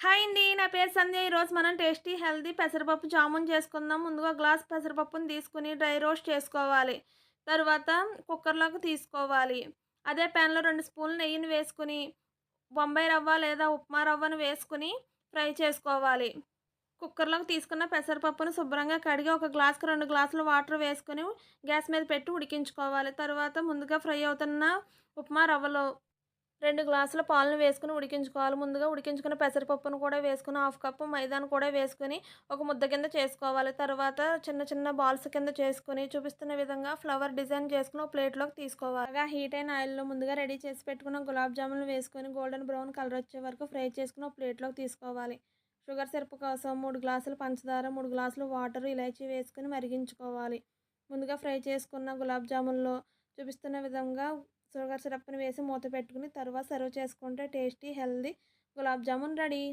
Hi అండి. నా పేరు సంధ్య. ఈరోజు మనం టేస్టీ, హెల్తీ పెసరపప్పు జామున్ చేసుకుందాం. ముందుగా గ్లాస్ పెసరపప్పుని తీసుకొని డ్రై రోస్ట్ చేసుకోవాలి. తరువాత కుక్కర్‌లోకి తీసుకోవాలి. అదే ప్యాన్‌లో 2 స్పూన్లు నెయ్యిని వేసుకొని, బొంబాయి రవ్వ లేదా ఉప్మా రవ్వను వేసుకొని ఫ్రై చేసుకోవాలి. కుక్కర్‌లోకి తీసుకున్న పెసరపప్పును శుభ్రంగా కడిగి ఒక గ్లాస్‌కి 2 గ్లాసులు వాటర్ వేసుకొని గ్యాస్ మీద పెట్టి ఉడికించుకోవాలి. తరువాత ముందుగా ఫ్రై అవుతున్న ఉప్మా రవ్వలో 2 గ్లాసుల పాలను వేసుకొని ఉడికించుకోవాలి. ముందుగా ఉడికించుకున్న పెసరపప్పును కూడా వేసుకొని, హాఫ్ కప్పు మైదాను కూడా వేసుకొని, ఒక ముద్ద కింద చేసుకోవాలి. తర్వాత చిన్న చిన్న బాల్స్ కింద చేసుకొని, చూపిస్తున్న విధంగా ఫ్లవర్ డిజైన్ చేసుకొని, ఒక ప్లేట్‌లోకి తీసుకోవాలి. బాగా హీట్ అయిన ఆయిల్‌లో ముందుగా రెడీ చేసి పెట్టుకున్న గులాబ్ జామున్లు వేసుకొని, గోల్డెన్ బ్రౌన్ కలర్ వచ్చే వరకు ఫ్రై చేసుకొని, ఒక ప్లేట్‌లోకి తీసుకోవాలి. షుగర్ సిరప్ కోసం 3 గ్లాసులు పంచదార, 3 గ్లాసులు వాటర్, ఇలాచీ వేసుకొని మరిగించుకోవాలి. ముందుగా ఫ్రై చేసుకున్న గులాబ్ జామున్‌లో చూపిస్తున్న విధంగా షుగర్ సిరప్‌ని వేసి మూత పెట్టుకుని తర్వాత సర్వ్ చేసుకుంటే tasty, healthy gulab jamun ready.